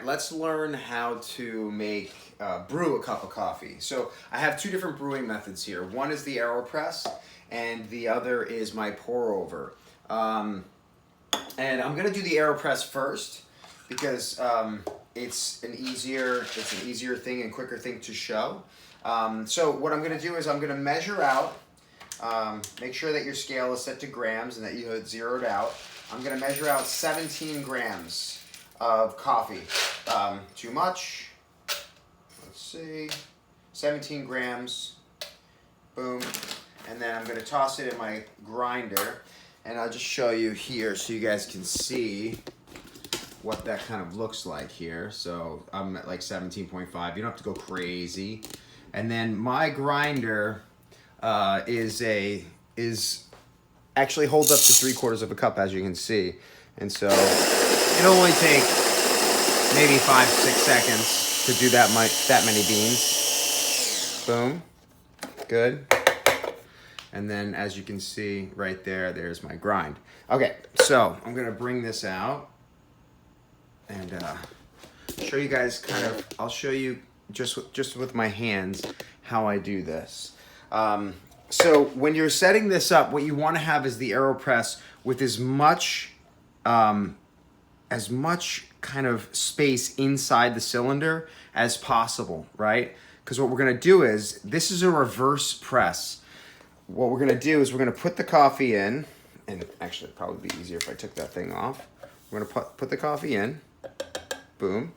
let's learn how to brew a cup of coffee. So I have two different brewing methods here. One is the Aeropress, and the other is my pour over. And I'm gonna do the Aeropress first because it's an easier thing and quicker thing to show. So what I'm gonna do is I'm gonna measure out. Make sure that your scale is set to grams and that you have it zeroed out. I'm gonna measure out 17 grams of coffee. Too much. Let's see. 17 grams. Boom. And then I'm gonna toss it in my grinder, and I'll just show you here so you guys can see what that kind of looks like here. So I'm at like 17.5. You don't have to go crazy. And then my grinder actually holds up to 3/4 of a cup, as you can see. And so it'll only take maybe 5-6 seconds to do that many beans. Boom. Good. And then as you can see right there, there's my grind. Okay, so I'm gonna bring this out and show you guys I'll show you just with my hands how I do this. So when you're setting this up, what you want to have is the Aeropress with as much kind of space inside the cylinder as possible, right? Because what we're going to do is, this is a reverse press. What we're going to do is we're going to put the coffee in, and actually it'd probably be easier if I took that thing off. We're going to put the coffee in, boom.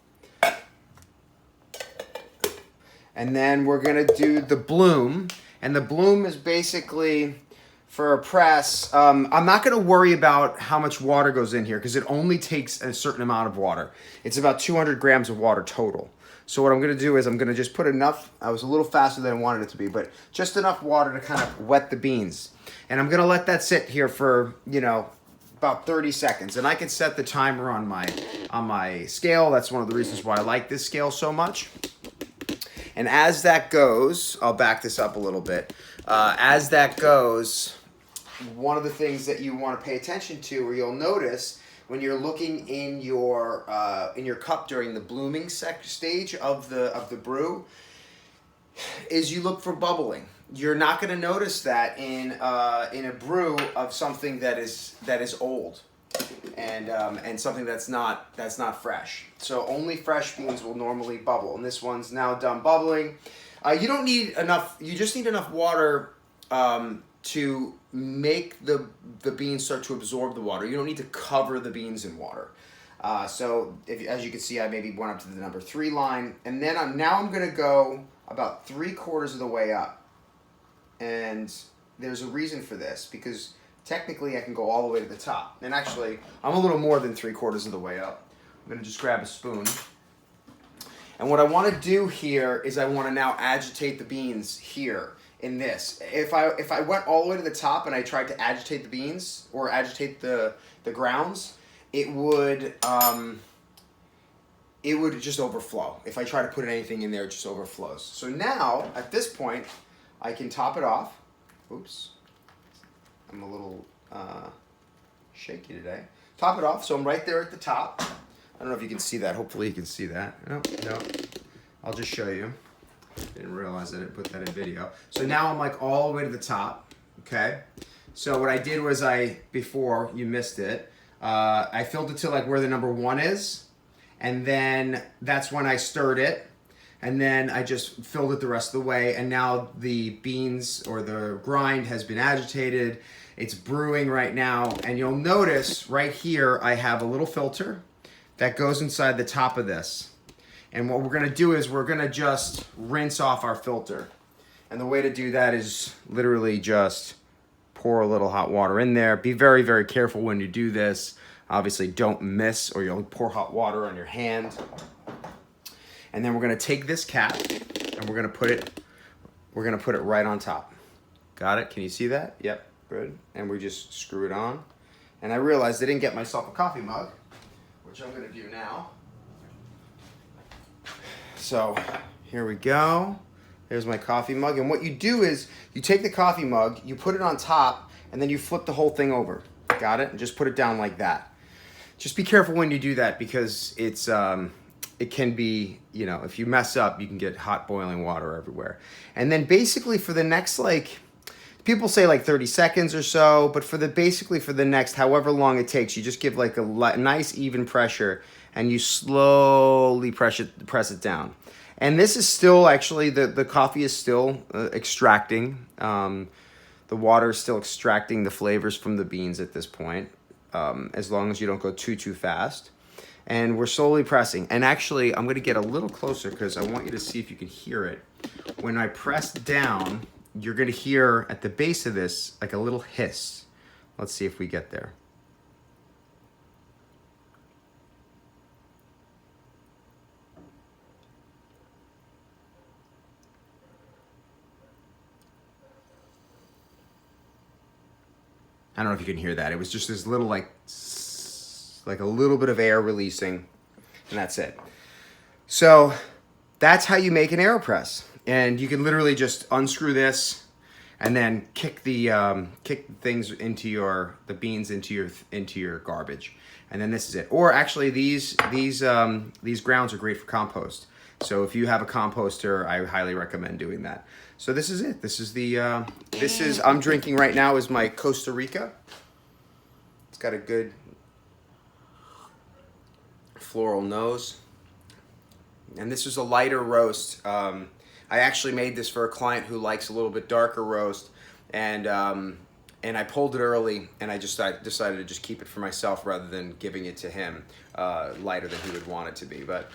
And then we're going to do the bloom. And the bloom is basically for a press. I'm not going to worry about how much water goes in here because it only takes a certain amount of water. It's about 200 grams of water total. So what I'm going to do is I'm going to just put enough. I was a little faster than I wanted it to be, but just enough water to kind of wet the beans. And I'm going to let that sit here for, about 30 seconds. And I can set the timer on my scale. That's one of the reasons why I like this scale so much. And as that goes, I'll back this up a little bit. As that goes, one of the things that you want to pay attention to, or you'll notice when you're looking in your cup during the blooming stage of the brew, is you look for bubbling. You're not going to notice that in a brew of something that is old. And something that's not fresh. So only fresh beans will normally bubble, and this one's now done bubbling. You don't need enough. You just need enough water to make the beans start to absorb the water. You don't need to cover the beans in water. So as you can see, I maybe went up to the number 3 line, and then I'm going to go about 3/4 of the way up. And there's a reason for this, because technically, I can go all the way to the top. And actually, I'm a little more than 3/4 of the way up. I'm gonna just grab a spoon. And what I wanna do here is I wanna now agitate the beans here in this. If I went all the way to the top and I tried to agitate the beans or agitate the grounds, it would just overflow. If I try to put anything in there, it just overflows. So now, at this point, I can top it off. Oops. I'm a little shaky today. Top it off, so I'm right there at the top. I don't know if you can see that. Hopefully you can see that. No. I'll just show you. Didn't realize I didn't put that in video. So now I'm like all the way to the top, okay? So what I did was before you missed it, I filled it to like where the number 1 is, and then that's when I stirred it. And then I just filled it the rest of the way, and now the beans or the grind has been agitated. It's brewing right now, and you'll notice right here I have a little filter that goes inside the top of this. And what we're gonna do is we're gonna just rinse off our filter. And the way to do that is literally just pour a little hot water in there. Be very, very careful when you do this. Obviously don't miss, or you'll pour hot water on your hand. And then we're gonna take this cap and we're gonna put it right on top. Got it? Can you see that? Yep, good. And we just screw it on. And I realized I didn't get myself a coffee mug, which I'm gonna do now. So here we go. There's my coffee mug. And what you do is you take the coffee mug, you put it on top, and then you flip the whole thing over. Got it? And just put it down like that. Just be careful when you do that because it's it can be, you know, if you mess up, you can get hot boiling water everywhere. And then basically for the next, like, people say like 30 seconds or so, but basically for the next however long it takes, you just give like a nice even pressure and you slowly press it down. And this is still actually, the coffee is still extracting. The water is still extracting the flavors from the beans at this point, as long as you don't go too fast. And we're slowly pressing. And actually, I'm going to get a little closer because I want you to see if you can hear it. When I press down, you're going to hear at the base of this like a little hiss. Let's see if we get there. I don't know if you can hear that. It was just this little like a little bit of air releasing, and that's it. So that's how you make an Aeropress. And you can literally just unscrew this and then kick the things into the beans into your garbage. And then this is it. Or actually these grounds are great for compost. So if you have a composter, I highly recommend doing that. So this is it. This is I'm drinking right now is my Costa Rica. It's got a good floral nose. And this is a lighter roast. I actually made this for a client who likes a little bit darker roast, and I pulled it early, and I decided to just keep it for myself rather than giving it to him lighter than he would want it to be. But